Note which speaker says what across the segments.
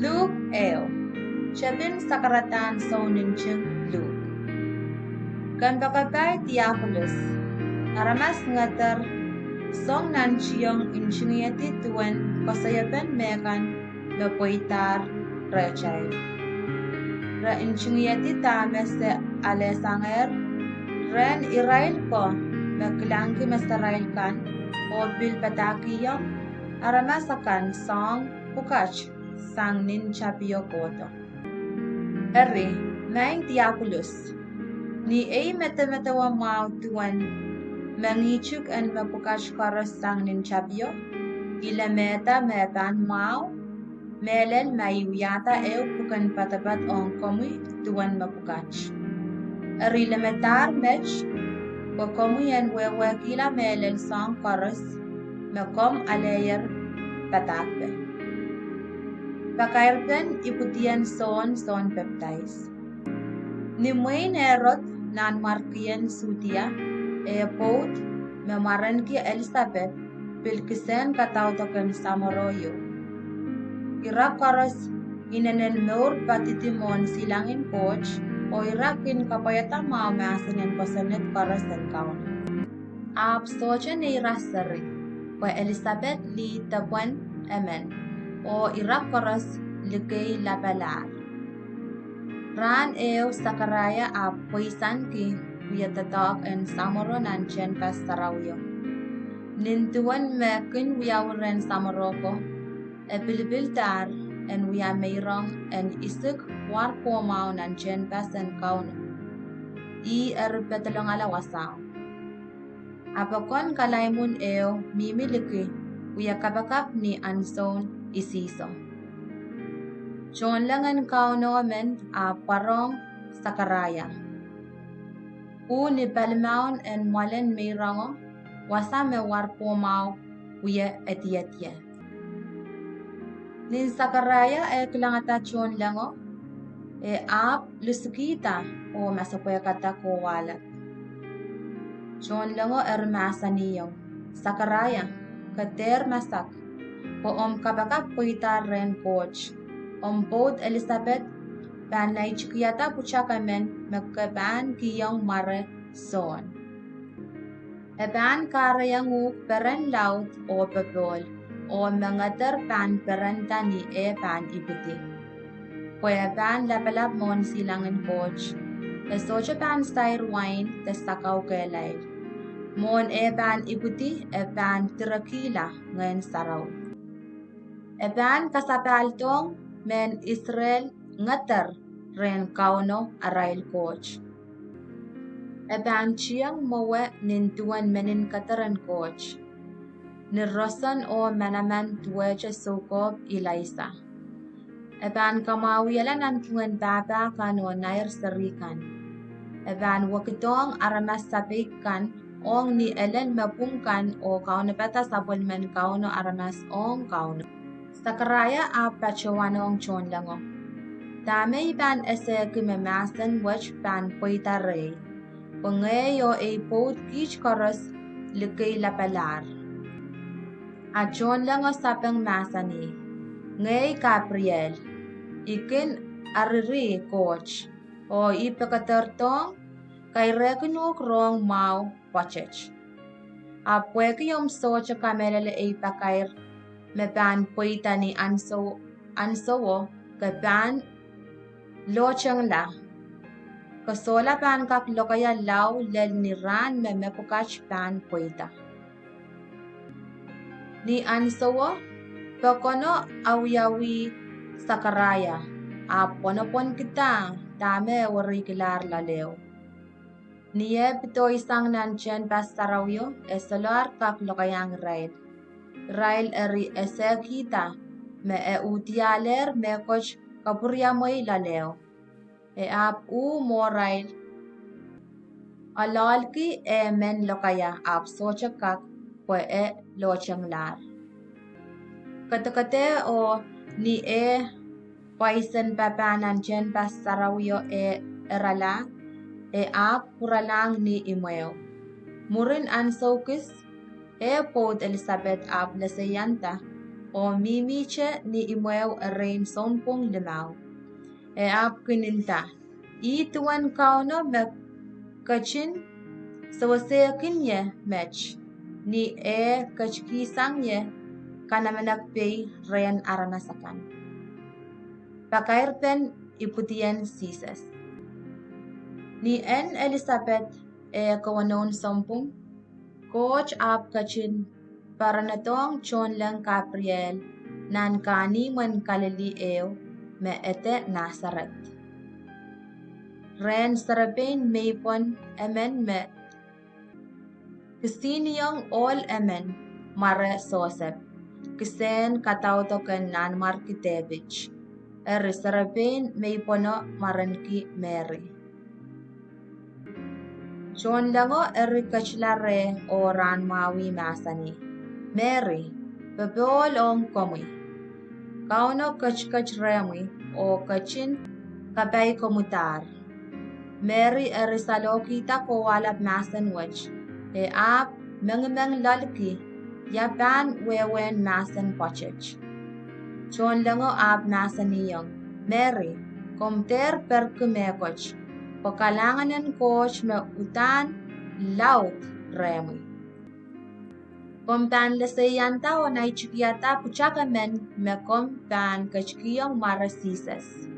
Speaker 1: Luhk eo. Chapin sakaratan soninching Luhk. Kan bakabay Theophilus. Aramas ngatar song nan chiyong inchingiyati tuwan kasayapan mekan mepoitar rechay. Ra inchingiyati tames se alesanger ren Israel ko meklangki mesarail kan o bil patakiyong aramasakan song pukach sang nin chapio koto. Eri, maing Theophilus. Ni ay meta-metawa mau tuan mangichuk an mapukach karas sang nin chapio. Ila meta metan mau melel mayuyata eo bukan patapat ong komui tuan mapukach. Eri lemetar mech ko komui en wewe kila melel sang karas mekom alayer patakbe. Pakairten iputian son peptais. Ni mwain erot nan markian sutia Poht memaran ki Elizabeth pilkisen katautokan samoroyo. Irak karas inanen meur patitimon silangin coach o irakin kapayata mau masanin kosanet karas dan kaun. Ap socha ni rasari wa Elizabeth li tapuan amen o Irak karas likay labalar. Ran eo sakaraya ap poisan ki wiyatatog en samoro nan chen pas sarawyo. Nintuan mekin wiyawren samaroko e bilbiltar en wiyameyrong en isik war pomao nan chen pas en kauno. I petalong alawasaw. Apakon kalaymun eo mimiliki wiyakabakap ni anson isiso. Chon langan kauno men a parong sakaraya. Ni palmaun en mwalen meyrango wasame war pomao wiya etietye. Nin sakaraya kilangata chon lango ap lusukita o masapoya kata ko walat. Chon lango masaniyong sakaraya kater masak po kabakap puitar ren coach Poht Elizabeth Banay chikiyata puchakamen magkaban kiyong mare son. Eban karayang peren laut o pepol o mangater pan perenta ni pan ibuti. Pweban lapalap mon silangan coach. Socha pan styre wine tesakaw kelay. Mon pan ibuti pan tirakila ngayon saraw. Eban kasapaltong men Israel ngater ren kauno arail coach. Eban chiyang mowe nintuan menin kataran coach. Nirosan o manaman tuwecha sokob Ilaisa. Eban kamawiyalan antuan baba kano nair sarikan. Eban wakitong aramas sabikan ong ni elen mapungkan o kauno pata sabulman kauno aramas ong kauno. Sakaraya apachawanong chon lango. Dame ban ese kimemasan wach ban poitare. Pangayo Poht kich karas likay lapalar. Achon lang o sapang masani. Ngay Gabriel. Ikin ariri coach. O ipakatertong kay rekinok rong mau pachech. Apweke yung socha kamelele pakair. Meban poita ni ansowo kaban lochang la. Kasola pan kak lokaya law lel ni ran memepukach pan poita. Ni ansowo pakono awiyawi sakaraya. Aponopon kita dame warikilar laleo. Niye pito isang nanchen pas sarawyo esolar kak lokayang raid. Rail eri esekita me utialer me coach kapurya moy laleo. Ap mo rail alalki men lokaya ap socha kak po lochang lar. Katakate o ni paisen papanan chen pas sarawyo erala ap puralang ni imweo. Murin ansokis Poht Elizabeth ap nasayanta o mimiche ni imwew rain sompong limau. E ap kininta. Tuan kauno me kachin sawasekin ye mech. Ni kachkisang ye kanamenak pay ren aranasakan. Pakairpen iputien sises. Ni Elizabeth kawanon sompong. Coach ap kachin paranatong chon lang Gabriel nan kani man Galileo me ete Nazareth. Ren sarapin meipon emen me kisiniong all emen mare sosep. Kisen katautokan nan Markitevich. Sarapin meipono maranki Mary. John lango kachlare o ran mawi masani. Mary, bebol ong komi. Kauno kach remi o kachin kabay komutar. Mary salokita ko walap masan wach. Ap meng lalki yapan wewen masan pochech. John lango ap masaniyong. Mary, komter perkumekoch. Pakalanganan coach me utan laut remi. Kompan lesayanta o naichikiata puchaka men me kompan kachkiyong marasises.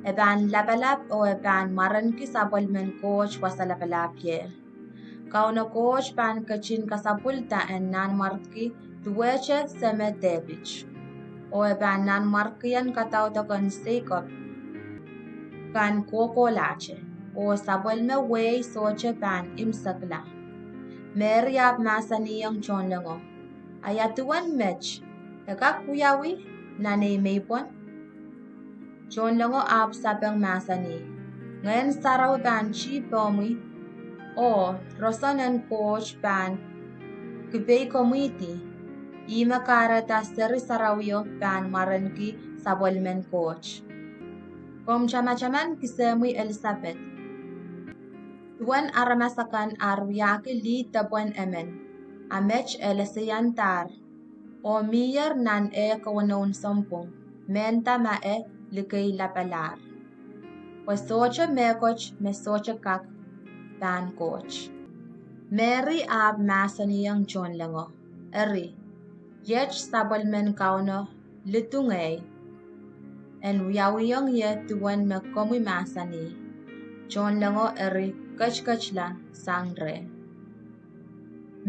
Speaker 1: Eban lapalap o eban maranki sabol men coach wasalapalap ye. Kauno coach pan kachin kasapulta en nan marki tuweche semetevich. O eban nan markian katautokan Jacob kan koko lache. O sabol me way soche pan imsakla. Mary ap masaniyang chon lango. Ayatuan mech. Ekak puyawi nane meipon. Chon lango ap sapang masani. Ngayon saraw pan chi pomi. O rosanan coach pan kipay komiti. Ima karata seri sarawyo pan maranki sabol men coach. Kom chama-chaman kisemui Elizabeth. Tuan aramasakan aruyaki li tabuan emen. Amech elesiyantar. O miyer nan kawanon sompong. Menta ma likay lapalar. Wasocha mekoch mesocha kak pan coach. Mary ab masaniyang John lango. Yech sabal men kauno litungay. En wiyawiyong ye tuwan me komi masani. John lango kach-kachla sangre.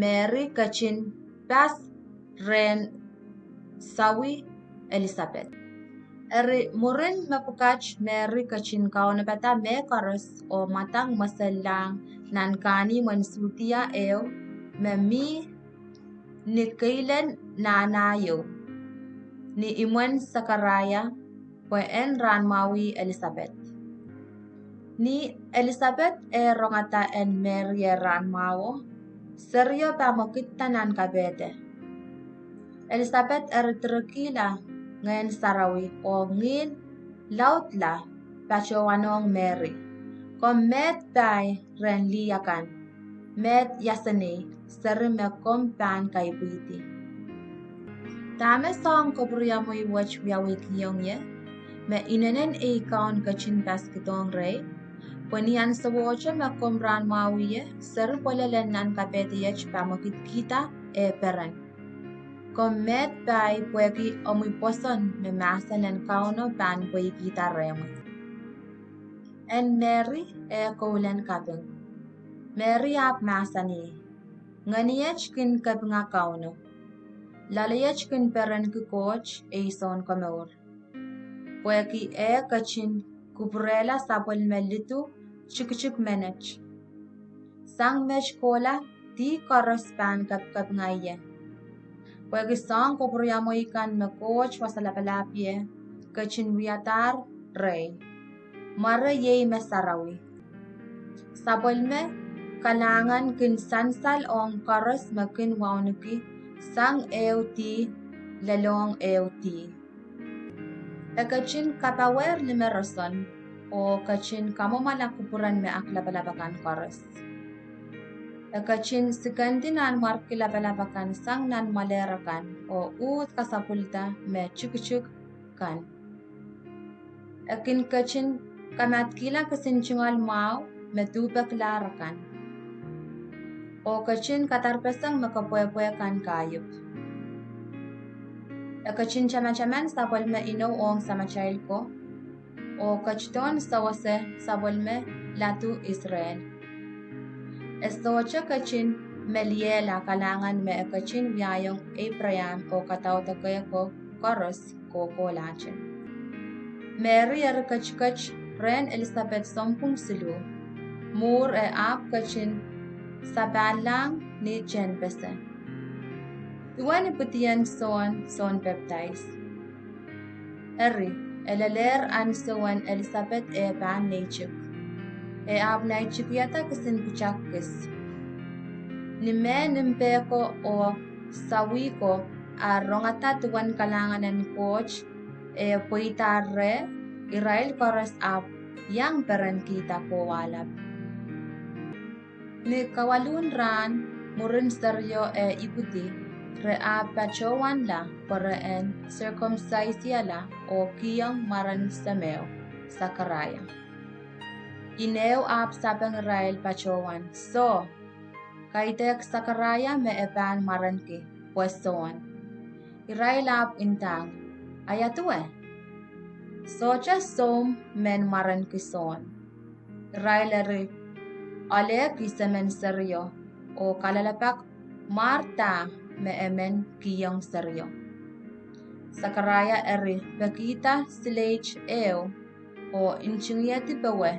Speaker 1: Mary kachin pas ren sawi Elizabeth. Murin mapukach Mary kachin kauno bata me karos o matang masalang nan kani mansutia me mi ni kailan nanayo. Ni iman Sakaraya puen ran mawi Elizabeth. Ni Elizabeth rongata en Mary ran mawo. Seryo pamokit tanan kabete. Elizabeth trekila ngayon sarawi o ngin lautla pachowanong Mary. Kom met bay ren liyakan. Met yasane serime kompan kaibiti. Tame song koburia mo iwach wiyawi kiyong ye. Me inenen kaon kachin paskitong rey. Panian sa wocha me komran mawiye. Ser polelen nan kapete yech pamokit kita peran. Kom met bay pweki omuy poson me masan en kauno pan pweki kita remo. En Mary kaulen Kaping. Mary ap masani. Nganiyech kin Kaping kauno. Lalayech kin peran ki coach son kamor. Pweki kachin kuprela sapol melitu chik menech. Sang mech kola ti korospan kap ngaye. Pweki sang kupriyamo ikan me coach wasalapalapye kachin wiatar rey. Mara yey me sarawi. Sapol me kalangan kin sansal ong koros me kin waunuki sang ti lalong ti. Kachin kapawer ni meroson o kachin kamomala kupuran me aklapalabakan koros. Ekachin sikandinan markilabalabakan sang nan malerakan o ut kasapulta me chuk kan. Ekin kachin kamat kila kasinchungal mau me tubak larakan. O kachin katarpesang makapoe-poekan kayup. Ekachin chama-chaman sabol me ino ong sama child ko. O kachton sawase sabol me latu Israel. Estocha kachin meliela kalangan me ekachin wiyayong Abraham o katawta kaya ko koros ko kolachin. Mary kach ren Elizabeth sompung silu. Mur ap kachin sabalang ni Jen bese. Tuwan iputian son baptize. Eri elaler an soan Elizabeth ban nechuk. Ab nechuk yata kasin kuchakis. Nime nimpeko o sawiko rongata tuwan kalanganan coach puitare Israel koras ab yang peran kita ko walap. Ni kawalun ran murin seryo iputi re pachowan la para circumcisia la o kihiong maran sameo sakaraya. Ineo ab sabang Israel pachowan so kaitek sakaraya me eban maran ki puestoan. Israel ab intang ayatue. Socha som men maran ki son. Israel ri ale kisemen seryo o kalalapak Marta me emen kihiong seryo. Sakaraya eri bakita silage o inchungyati bawe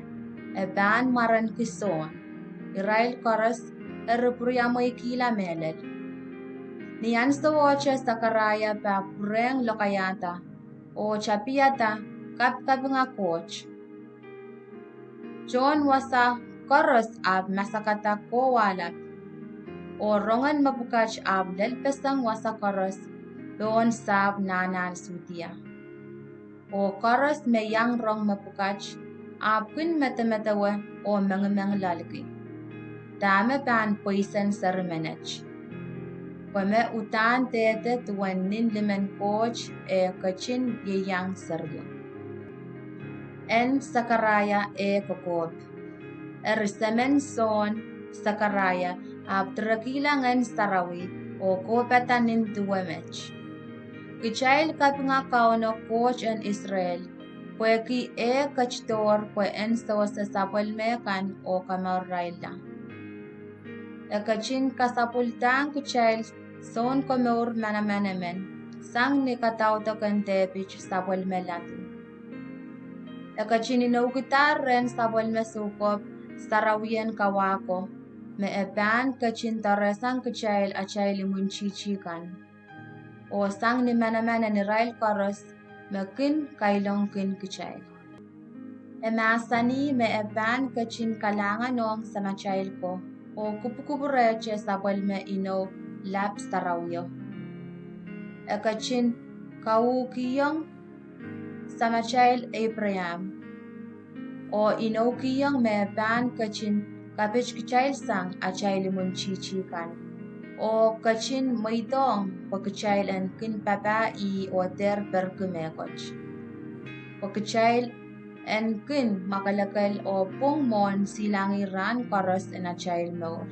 Speaker 1: eban maran ki son. Israel koras eri puriamoy kila melel. Niyan sa woche sakaraya pa pureng lokayata o chapiata kapkabinga coach. John wasa koros ab masakata ko walap o rongan mapukach ab lelpesang wasa koros doon sab nanan sutia. O koros me yang rong mapukach ab kun metemetawe o mengemeng lalaki. Dame pan poisen sermenech. Pame utan tete tuwan nin limen coach kachin yang seryo. En sakaraya kokob. Erisemen son sakaraya ab trakilangan sarawi o kopetanin duwemech. Kichail kapinga kauno coach en Israel, pweki kachtor pwe en sawasa sapol mekan o kamarayla. Ekachin kasapultang kichail son komeur manamenemen, sang ni katawta kantepich sapol melatu. Ekachin inaugitar ren sapol mesukop, Sarawian kawako, me eban kachin taresang kachail achail munchichikan. O sang ni manamana ni Rail koros, me kin kailong kin kachail. Emasani me eban kachin kalanganong sa machail ko, o kupukubureche sabol me ino lap Sarawyo. Ekachin kihiong sa machail Abraham. O inokiyang me ban kachin kapich kichail sang achail munchichikan. O kachin maitong pagkichail en kin papa o ter perkumekoch. Pagkichail en kin makalakal o pungmon silangiran koros en achail mor.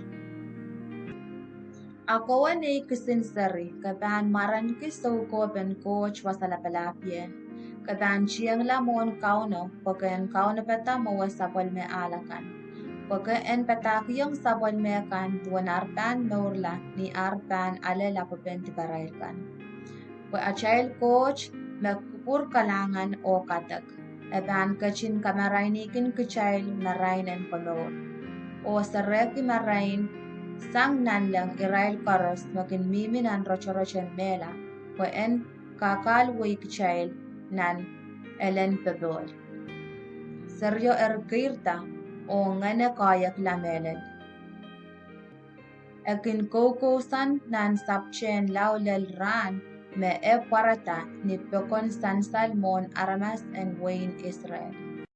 Speaker 1: Ako ay kisinsari kaban maran kisoko ben coach wasalapalapye. Kaban chiyang lamon kauno, pagka kauno peta mawa sabol me alakan. Pagka petakiyong sabol me kan duwan arpan norla ni arpan alala papenti barailkan. Pag achail coach, magpupur kalangan o katag. Eban kachin kamarainikin kachail na rainan panor. O sareki marain, sang nanlang irail karos magin miminan rochorochen mela. Pag kakalway kachail nan elen pebol. Seryo kirta o ngane kayak lamelen. Ekin kokosan nan sapchen laulel ran me parata ni pekon san Salmon Aramas and Wayne Israel.